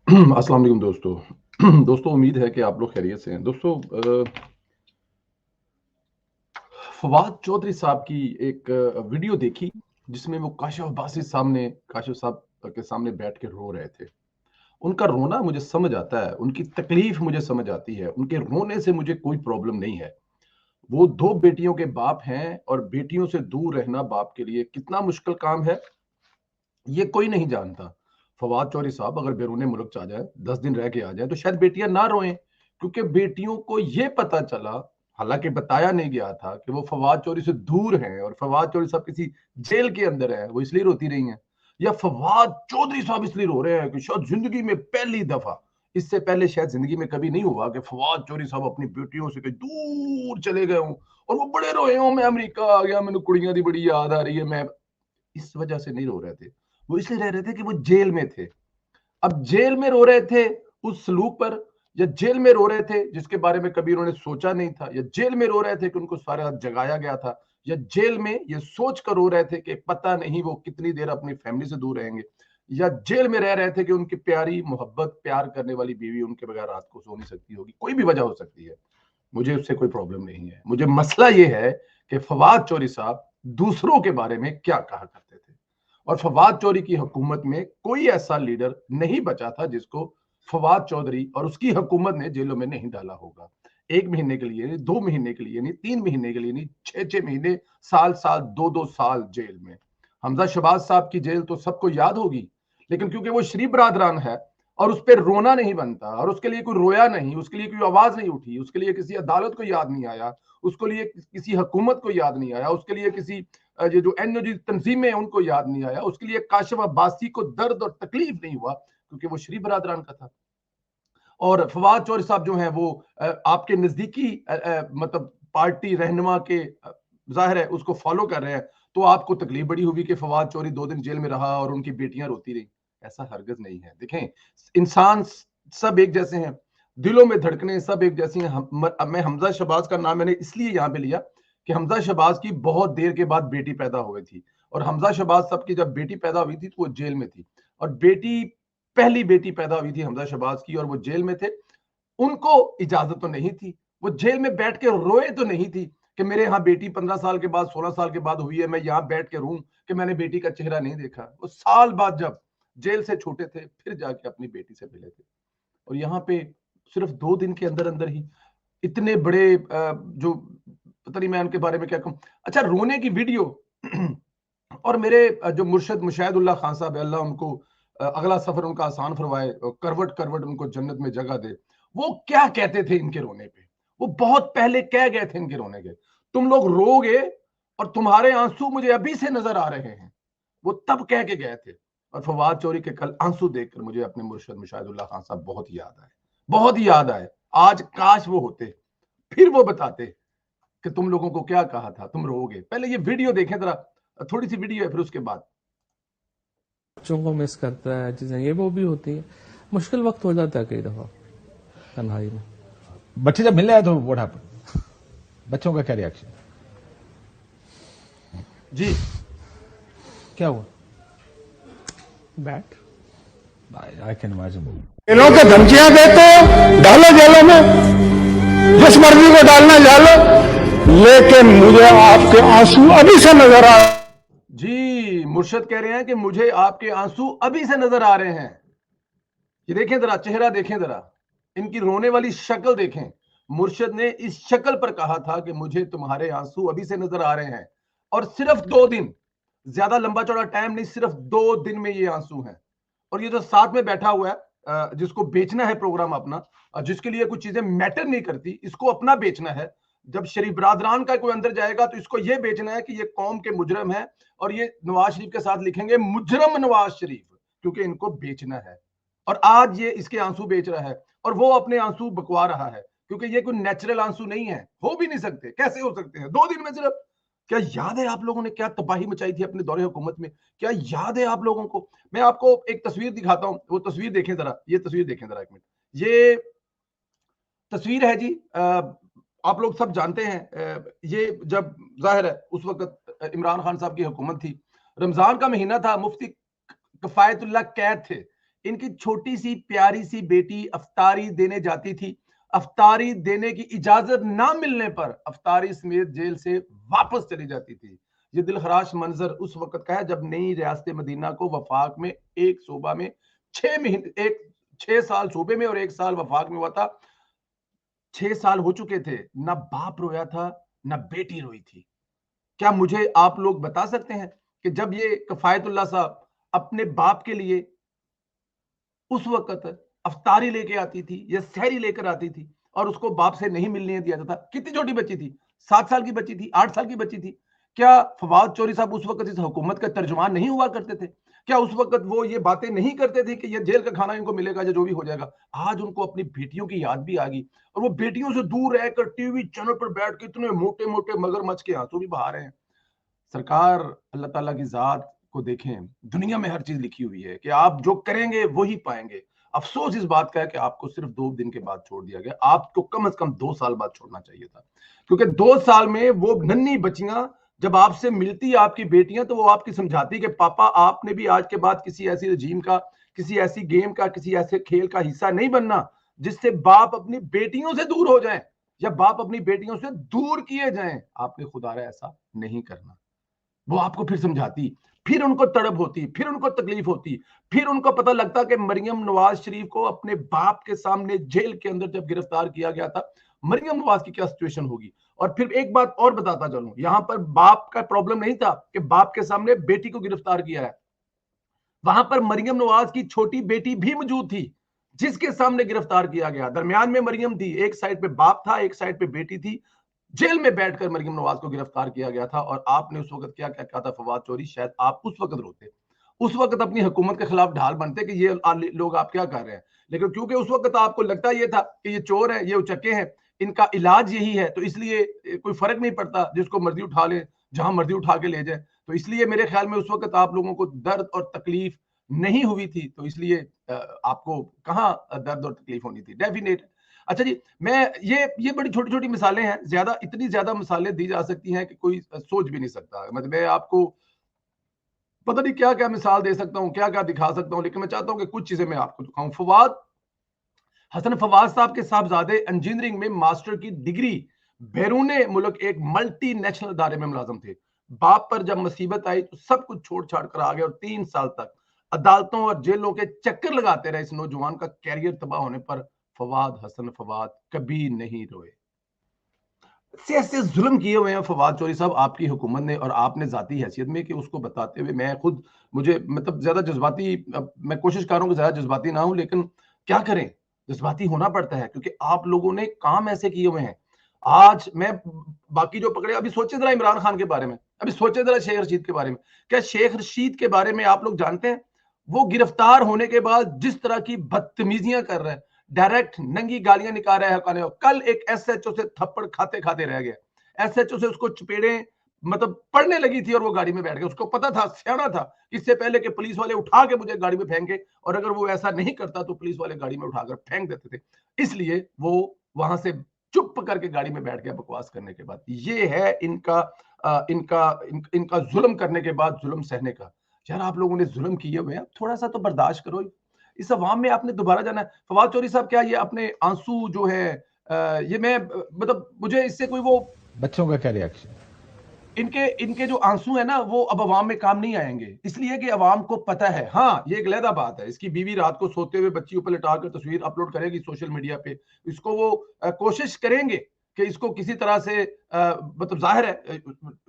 अस्सलाम वालेकुम दोस्तों। दोस्तों उम्मीद है कि आप लोग खैरियत से हैं। दोस्तों फवाद चौधरी साहब की एक वीडियो देखी जिसमें वो काशिफ साहब के सामने बैठ के रो रहे थे। उनका रोना मुझे समझ आता है, उनकी तकलीफ मुझे समझ आती है, उनके रोने से मुझे कोई प्रॉब्लम नहीं है। वो दो बेटियों के बाप हैं और बेटियों से दूर रहना बाप के लिए कितना मुश्किल काम है ये कोई नहीं जानता। फवाद चौधरी साहब अगर बैरून मुल्क आ जाए, 10 दिन रह के आ जाए, तो शायद बेटियां ना रोएं, क्योंकि बेटियों को ये पता चला, हालांकि बताया नहीं गया था, कि वो फवाद चौधरी से दूर हैं और फवाद चौधरी साहब किसी जेल के अंदर है, वो इसलिए रोती रही हैं। या फवाद चौधरी साहब इसलिए रो रहे हैं कि शायद जिंदगी में पहली दफा, इससे पहले शायद जिंदगी में कभी नहीं हुआ कि फवाद चौधरी साहब अपनी बेटियों से कहीं दूर चले गए हों और वो बड़े रोए हों, मैं अमेरिका आ गया, मैंने कुड़ियां दी बड़ी याद आ रही है। मैं इस वजह से नहीं रो रहे थे, वो इसलिए रह रहे थे कि वो जेल में थे। अब जेल में रो रहे थे उस सलूक पर, या जेल में रो रहे थे जिसके बारे में कभी उन्होंने सोचा नहीं था, या जेल में रो रहे थे कि उनको सारे रात जगाया गया था, या जेल में ये सोच कर रो रहे थे कि पता नहीं वो कितनी देर अपनी फैमिली से दूर रहेंगे, या जेल में रह रहे थे कि उनकी प्यारी मोहब्बत प्यार करने वाली बीवी उनके बगैर रात को सो नहीं सकती होगी। कोई भी वजह हो सकती है, मुझे उससे कोई प्रॉब्लम नहीं है। मुझे मसला ये है कि फवाद चौधरी साहब दूसरों के बारे में क्या कहा करते थे, और फवाद चौधरी की हुकूमत में कोई ऐसा लीडर नहीं बचा था जिसको फवाद चौधरी और उसकी हुकूमत ने जेलों में नहीं डाला होगा। 1 महीने के लिए नहीं, 2 महीने के लिए नहीं, 3 महीने के लिए नहीं, 6-6 महीने, साल साल, 2-2 साल जेल में। हमजा शहबाज साहब की जेल तो सबको याद होगी, लेकिन क्योंकि वो शरीफ बरादरान है और उस पर रोना नहीं बनता, और उसके लिए कोई रोया नहीं, उसके लिए कोई आवाज नहीं उठी, उसके लिए किसी अदालत को याद नहीं आया, उसके लिए किसी हुकूमत को याद नहीं आया, उसके लिए किसी ये जो एनओजी तंजीमें हैं उनको याद नहीं आया, उसके लिए काशिफ अब्बासी को दर्द और तकलीफ नहीं हुआ, क्योंकि वो शरीफ बरादरान का था। और फवाद चौधरी साहब जो हैं वो आपके नजदीकी मतलब पार्टी रहनुमा के जाहिर है उसको फॉलो कर रहे हैं, तो आपको तकलीफ बड़ी होगी कि फवाद चौधरी 2 दिन जेल में रहा और उनकी बेटियां रोती रही। ऐसा हरगज नहीं है। देखें, इंसान सब एक जैसे हैं, दिलों में धड़कने सब एक जैसी हैं। मैं हमजा शहबाज का नाम मैंने इसलिए यहाँ पे लिया कि हमजा शहबाज की बहुत देर के बाद बेटी पैदा हुई थी, और हमजा शहबाज साहब की जब बेटी पैदा हुई थी तो वो जेल में थी, और पहली बेटी पैदा हुई थी हमजा शहबाज की और वो जेल में थे। उनको इजाजत तो नहीं थी, वो जेल में बैठ के रोए तो नहीं थी कि मेरे यहाँ बेटी 15 साल के बाद 16 साल के बाद हुई है, मैं यहाँ बैठ के रू कि मैंने बेटी का चेहरा नहीं देखा। वो साल बाद जब जेल से छूटे थे फिर जाके अपनी बेटी से मिले थे, और यहाँ पे सिर्फ 2 दिन के अंदर अंदर ही इतने बड़े जो पता नहीं मैं उनके बारे में क्या कहूँ। अच्छा, रोने की वीडियो और मेरे जो मुर्शद मुशाहिदुल्लाह खान साहब है, अल्लाह उनको अगला सफर उनका आसान फरमाए, करवट करवट उनको जन्नत में जगह दे, वो क्या कहते थे इनके रोने पे। वो बहुत पहले कह गए थे इनके रोने के, तुम लोग रोगे और तुम्हारे आंसू मुझे अभी से नजर आ रहे हैं, वो तब कह के गए थे। और फवाद चौधरी के कल आंसू देखकर मुझे अपने मुर्शद मुशाहिदुल्लाह खान साहब बहुत याद आए, बहुत ही याद आए। आज काश वो होते, फिर वो बताते कि तुम लोगों को क्या कहा था, तुम रोगे। पहले ये वीडियो देखें जरा, थोड़ी सी वीडियो है, फिर उसके बाद। बच्चों को मिस करता है, चीजें ये वो भी होती है। मुश्किल वक्त हो जाता है कई दफा तन्हाई में। बच्चे जब मिलने आए तो व्हाट हैपेंड, बच्चों का क्या रिएक्शन? जी क्या हुआ? Bat I can imagine. जेलों के धमकियां देते हो, डालो जेलों में, जिस मर्जी को डालना डालो, लेकिन मुझे आपके आंसू अभी से नजर आ। जी, मुर्शद कह रहे हैं कि मुझे आपके आंसू अभी से नजर आ रहे हैं। ये देखें जरा, चेहरा देखें जरा, इनकी रोने वाली शक्ल देखें। मुर्शद ने इस शक्ल पर कहा था कि मुझे तुम्हारे आंसू अभी से नजर आ रहे हैं, और सिर्फ 2 दिन, ज्यादा लंबा चौड़ा टाइम नहीं, सिर्फ 2 दिन में ये आंसू हैं। और ये जो साथ में बैठा हुआ है, जिसको बेचना है प्रोग्राम अपना, जिसके लिए कुछ चीजें मैटर नहीं करती, इसको अपना बेचना है। जब शरीफ बरादरान का कोई अंदर जाएगा तो इसको यह बेचना है कि ये कौम के मुजरम है, और ये नवाज शरीफ के साथ लिखेंगे मुजरम नवाज शरीफ, क्योंकि इनको बेचना है। और आज ये इसके आंसू बेच रहा है, और वो अपने आंसू बकवा रहा है, क्योंकि ये कोई नेचुरल आंसू नहीं है, हो भी नहीं सकते। कैसे हो सकते हैं 2 दिन में सिर्फ? क्या याद है आप लोगों ने क्या तबाही मचाई थी अपने दौरे हुकूमत में? क्या याद है आप लोगों को? मैं आपको एक तस्वीर दिखाता हूं, वो तस्वीर देखें जरा, ये तस्वीर देखें जरा, 1 मिनट। ये तस्वीर है जी, आप लोग सब जानते हैं, ये जब जाहिर है उस वक्त इमरान खान साहब की हुकूमत थी, रमजान का महीना था, मुफ्ती कफायतुल्लाह कैद थे, इनकी छोटी सी प्यारी सी बेटी अफ्तारी देने जाती थी। अफ्तारी देने की इजाजत ना मिलने पर अफ्तारी समेत जेल से वापस चली जाती थी। ये दिलखराश मंजर उस वक्त का है जब नई रियासत मदीना को वफाक में एक सूबा में 6 साल सूबे में और 1 साल वफाक में हुआ था। 6 साल हो चुके थे, ना बाप रोया था ना बेटी रोई थी। क्या मुझे आप लोग बता सकते हैं कि जब ये कफायतुल्लाह साहब अपने बाप के लिए उस वक्त अफ्तारी लेके आती थी या सहरी लेकर आती थी और उसको बाप से नहीं मिलने दिया जाता, कितनी छोटी बच्ची थी, 7 साल की बच्ची थी, 8 साल की बच्ची थी। क्या फवाद चौधरी साहब उस वक्त इस हुकूमत का तर्जुमान नहीं हुआ करते थे? क्या उस वक्त वो ये बातें नहीं करते थे कि ये जेल का खाना इनको मिलेगा या जो भी हो जाएगा? आज उनको अपनी बेटियों की याद भी आ गई और वो बेटियों से दूर रहकर टीवी चैनल पर बैठ के इतने मोटे मोटे मगरमच्छ के आंसू भी बहा रहे हैं। सरकार अल्लाह ताला की जात को देखें, दुनिया में हर चीज लिखी हुई है कि आप जो करेंगे वही पाएंगे। अफसोस इस बात का है कि आपको सिर्फ 2 दिन के बाद छोड़ दिया गया, आपको कम से कम 2 साल बाद छोड़ना चाहिए था, क्योंकि 2 साल में वो नन्ही बच्चियां जब आपसे मिलती आपकी बेटियां तो वो आपकी समझाती कि पापा आपने भी आज के बाद किसी ऐसी रजीम का, किसी ऐसी गेम का, किसी ऐसे खेल का हिस्सा नहीं बनना जिससे बाप अपनी बेटियों से दूर हो जाए या बाप अपनी बेटियों से दूर किए जाएं। आपने खुदारा ऐसा नहीं करना। वो आपको फिर समझाती, फिर उनको तड़प होती, फिर उनको तकलीफ होती, फिर उनको पता लगता कि मरियम नवाज शरीफ को अपने बाप के सामने जेल के अंदर जब गिरफ्तार किया गया था, मरियम नवाज की क्या सिचुएशन होगी। और फिर एक बात और बताता चलूं, यहां पर बाप का प्रॉब्लम नहीं था कि बाप के सामने बेटी को गिरफ्तार किया है, वहां पर मरियम नवाज की छोटी बेटी भी मौजूद थी जिसके सामने गिरफ्तार किया गया। दरमियान में मरियम थी, एक साइड पे बाप था, एक साइड पे बेटी थी। जेल में बैठकर मरियम नवाज को गिरफ्तार किया गया था और आपने उस वक्त क्या क्या कहा था फवाद चौधरी, शायद आप उस वक्त रोते, उस वक्त अपनी हुकूमत के खिलाफ ढाल बनते कि ये लोग आप क्या कर रहे हैं। लेकिन क्योंकि उस वक्त आपको लगता ये था कि ये चोर है, ये उचक्के हैं, इनका इलाज यही है, तो इसलिए कोई फर्क नहीं पड़ता, जिसको मर्जी उठा ले, जहां मर्जी उठा के ले जाए। तो इसलिए मेरे ख्याल में उस वक्त आप लोगों को दर्द और तकलीफ नहीं हुई थी, तो इसलिए आपको कहां दर्द और तकलीफ होनी थी, डेफिनेट। अच्छा जी, मैं ये बड़ी छोटी छोटी मिसालें हैं, ज्यादा इतनी ज्यादा मिसालें दी जा सकती हैं कि कोई सोच भी नहीं सकता। मतलब मैं आपको पता नहीं क्या क्या मिसाल दे सकता हूँ, क्या क्या दिखा सकता हूँ, लेकिन मैं चाहता हूँ कि कुछ चीजें मैं आपको दिखाऊं। फवाद हसन फवाद साहब के साहबजादे इंजीनियरिंग में मास्टर की डिग्री बैरूने मुल्क एक मल्टी नेशनल इदारे में मुलाजम थे। बाप पर जब मुसीबत आई तो सब कुछ छोड़ छाड़ कर आ गए और 3 साल तक अदालतों और जेलों के चक्कर लगाते रहे। इस नौजवान का कैरियर तबाह होने पर फवाद हसन फवाद कभी नहीं रोए। ऐसे जुल्म किए हुए हैं फवाद चौधरी साहब आपकी हुकूमत ने और आपने जाती हैसियत में कि उसको बताते हुए मैं खुद मुझे मतलब ज्यादा जज्बाती, मैं कोशिश कर रहा हूँ कि ज्यादा जज्बाती ना हूं, लेकिन क्या करें, जज्बाती होना पड़ता है क्योंकि आप लोगों ने काम ऐसे किए हुए हैं। आज मैं बाकी जो पकड़े, अभी सोचे जरा इमरान खान के बारे में, अभी सोचे जरा शेख रशीद के बारे में। क्या शेख रशीद के बारे में आप लोग जानते हैं वो गिरफ्तार होने के बाद जिस तरह की बदतमीजियां कर रहे हैं, डायरेक्ट नंगी गालियां निकाल रहा है। कल एक एसएचओ से थप्पड़ खाते खाते रह गया, एसएचओ से उसको चपेड़े मतलब पड़ने लगी थी और वो गाड़ी में बैठ गया। उसको पता था, सियाना था, इससे पहले कि पुलिस वाले उठा के मुझे गाड़ी में फेंके, और अगर वो ऐसा नहीं करता तो पुलिस वाले गाड़ी में उठाकर फेंक देते थे। इसलिए वो वहां से चुप करके गाड़ी में बैठ गया बकवास करने के बाद। ये है इनका जुल्म करने के बाद जुल्म सहने का। यार आप लोगों ने जुल्म किए हुए हैं, थोड़ा सा तो बर्दाश्त करो। इस अवाम में आपने दोबारा जाना है। फवाद चौधरी साहब क्या ये अपने आंसू जो है ये मैं मतलब मुझे इससे कोई वो बच्चों का क्या रिएक्शन? इनके जो आंसू है ना वो अब अवाम में काम नहीं आएंगे, इसलिए कि अवाम को पता है। हाँ ये एक अलहदा बात है, इसकी बीवी रात को सोते हुए बच्ची ऊपर लटाकर तस्वीर अपलोड करेगी सोशल मीडिया पे, इसको वो कोशिश करेंगे कि इसको किसी तरह से मतलब जाहिर है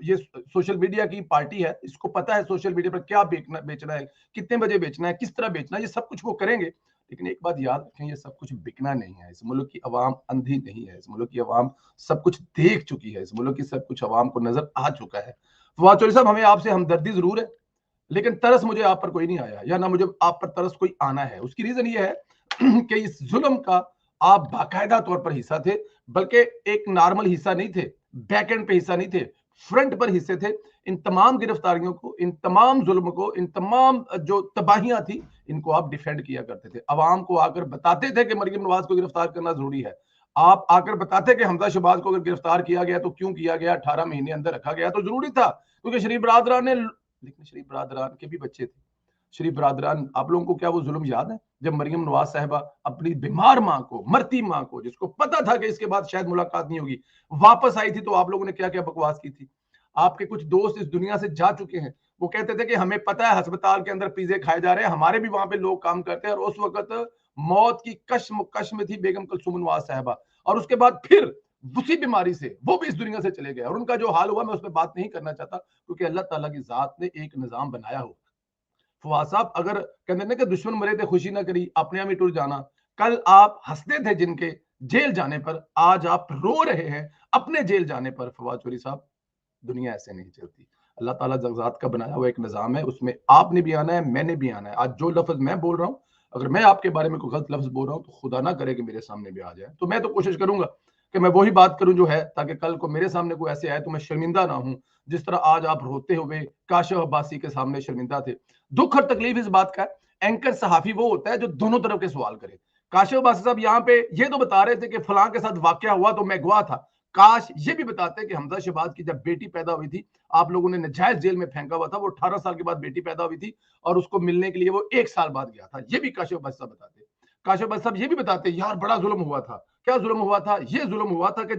ये सोशल मीडिया की पार्टी है, इसको पता है सोशल मीडिया पर क्या बेचना है, कितने बजे बेचना है, किस तरह बेचना है, ये सब कुछ वो करेंगे। लेकिन एक बात याद रखें, ये सब कुछ बिकना नहीं है। इस मुल्क की आवाम अंधी नहीं है, इस मुल्क की आवाम सब कुछ देख चुकी है, इस मुल्क की सब कुछ आवाम को नजर आ चुका है। फवाद चौधरी साहब हमें आपसे हमदर्दी जरूर है, लेकिन तरस मुझे आप पर कोई नहीं आया, या ना मुझे आप पर तरस कोई आना है। उसकी रीजन ये है कि इस जुल्म का आप बाकायदा तौर पर हिस्सा थे, बल्कि एक नॉर्मल हिस्सा नहीं थे, बैक एंड पे हिस्सा नहीं थे, फ्रंट पर हिस्से थे। इन तमाम गिरफ्तारियों को, इन तमाम जुल्म को, इन तमाम जो तबाहियां थी, इनको आप डिफेंड किया करते थे। अवाम को आकर बताते थे कि मरियम नवाज को गिरफ्तार करना जरूरी है। आप आकर बताते कि हमजा शहबाज को अगर गिरफ्तार किया गया तो क्यों किया गया, 18 महीने अंदर रखा गया तो जरूरी था, क्योंकि शरीफ बरादरान ने, लेकिन शरीफ बरादरान के भी बच्चे थे, शरीफ बरादरान, आप लोगों को क्या वो जुल्म याद है जब मरियम नवाज साहिबा अपनी बीमार माँ को, मरती माँ को, जिसको पता था कि इसके बाद शायद मुलाकात नहीं होगी, वापस आई थी, तो आप लोगों ने क्या क्या बकवास की थी। आपके कुछ दोस्त इस दुनिया से जा चुके हैं, वो कहते थे कि हमें पता है अस्पताल के अंदर पिज्जे खाए जा रहे हैं, हमारे भी वहां पे लोग काम करते हैं, और उस वक्त मौत की कश में थी बेगम कुलसूम नवाज साहिबा, और उसके बाद फिर उसी बीमारी से वो भी इस दुनिया से चले गए। और उनका जो हाल हुआ मैं उस पर बात नहीं करना चाहता, क्योंकि अल्लाह ताला की जात ने एक निजाम बनाया हो। फवाद साहब, अगर कहते ना कि दुश्मन मरे थे खुशी ना करी, अपने आप ही टूट जाना, कल आप हंसते थे जिनके जेल जाने पर, आज आप रो रहे हैं अपने जेल जाने पर। फवाद चौधरी साहब, दुनिया ऐसे नहीं चलती। अल्लाह ताला ज़ात का बनाया हुआ एक निज़ाम है, उसमें आपने भी आना है, मैंने भी आना है। आज जो लफ्ज़ मैं बोल रहा हूँ, अगर मैं आपके बारे में कोई गलत लफ्ज़ बोल रहा हूँ, तो खुदा ना करे कि मेरे सामने भी आ जाए। तो मैं तो कोशिश करूंगा कि मैं वही बात करूं जो है, ताकि कल को मेरे सामने कोई ऐसे आए तो मैं शर्मिंदा ना हूं, जिस तरह आज आप रोते हुए काशिफ अब्बासी के सामने शर्मिंदा थे। दुख और तकलीफ इस बात का है, एंकर सहाफी वो होता है जो दोनों तरफ के सवाल करे। काशिफ अब्बासी साहब यहाँ पे ये तो बता रहे थे कि फलां के साथ वाकया हुआ तो मैं गवाह था, काश ये भी बताते कि हमजा शहबाज की जब बेटी पैदा हुई थी, आप लोगों ने नजायज जेल में फेंका हुआ था, वो 18 साल के बाद बेटी पैदा हुई थी, और उसको मिलने के लिए वो 1 साल बाद गया था। ये भी काशिफ अब्बासी साहब बताते। काशिफ अब्बासी साहब ये भी बताते, यार बड़ा जुल्म हुआ था। क्या जुल्म हुआ था? ये जुल्म हुआ था कि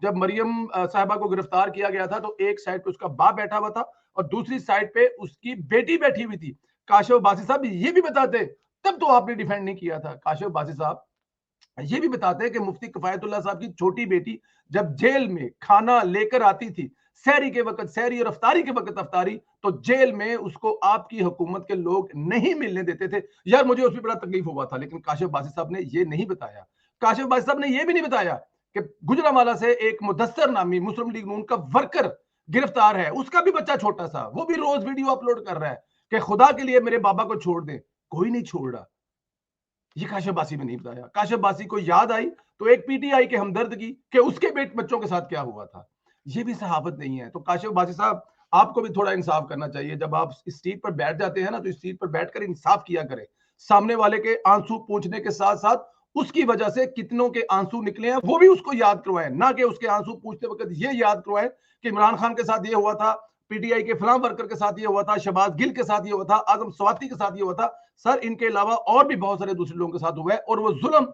जब मरियम साहिबा को गिरफ्तार किया गया था, तो एक साइड पे उसका बाप बैठा हुआ था और दूसरी साइड पे उसकी बेटी बैठी हुई थी। काशिफ अब्बासी साहब ये भी बताते, तब तो आपने डिफेंड नहीं किया था। काशिफ अब्बासी साहब ये भी बताते हैं कि मुफ्ती किफायतुल्लाह साहब की छोटी बेटी जब जेल में खाना लेकर आती थी, सहरी के वक्त सहरी और अफ्तारी के वक्त अफ्तारी, तो जेल में उसको आपकी हुकूमत के लोग नहीं मिलने देते थे। यार मुझे उसमें बड़ा तकलीफ हुआ था, लेकिन काशिफ बासी साहब ने ये नहीं बताया। काशिफ बासी साहब ने ये भी नहीं बताया कि गुजरांवाला से एक मुदस्सर नामी मुस्लिम लीग नून का वर्कर गिरफ्तार है, उसका भी बच्चा छोटा सा, वो भी रोज वीडियो अपलोड कर रहा है कि खुदा के लिए मेरे बाबा को छोड़ दे। कोई नहीं छोड़ रहा। ये काशिफ बासी में नहीं बताया। काशिफ बासी को याद आई तो एक पीटीआई के हमदर्द की कि उसके बच्चों के साथ क्या हुआ था, ये भी सहाबत नहीं है। तो काशिफ बासी साहब, आपको भी थोड़ा इंसाफ करना चाहिए। जब आप इस सीट पर बैठ जाते हैं ना, तो इस सीट पर बैठकर इंसाफ किया करें। सामने वाले के आंसू पूछने के साथ साथ उसकी वजह से कितनों के आंसू निकले हैं वो भी उसको याद करवाएं, ना कि उसके आंसू पूछते वक्त ये याद करवाएं कि इमरान खान के साथ ये हुआ था, पीटीआई के फलां वर्कर के साथ ये हुआ था, शहबाज गिल के साथ ये हुआ था, आजम स्वाति के साथ ये हुआ था। सर, इनके अलावा और भी बहुत सारे दूसरे लोगों के साथ हुआ है, और वो जुल्म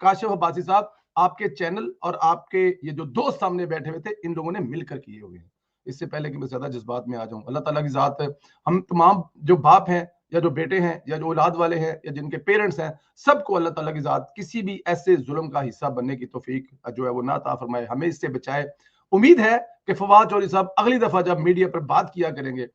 काशिफ अब्बासी साहब आपके चैनल और आपके ये जो दोस्त सामने बैठे हुए थे, इन लोगों ने मिलकर किए हुए हैं। इससे पहले कि मैं ज्यादा जज्बात में आ जाऊं, अल्लाह ताला की जात है, हम तमाम जो बाप हैं या जो बेटे हैं या जो औलाद वाले हैं या जिनके पेरेंट्स हैं, सबको अल्लाह ताला की जात किसी भी ऐसे जुल्म का हिस्सा बनने की तौफीक जो है वो ना अता फरमाए, हमें इससे बचाए। उम्मीद है कि फवाद चौधरी साहब अगली दफा जब मीडिया पर बात किया करेंगे,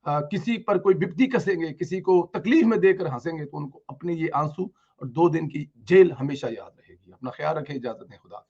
किसी पर कोई विपत्ति कसेंगे, किसी को तकलीफ में देकर हंसेंगे, तो उनको अपने ये आंसू और 2 दिन की जेल हमेशा याद रहेगी। अपना ख्याल रखें, इजाजत दें, खुदा।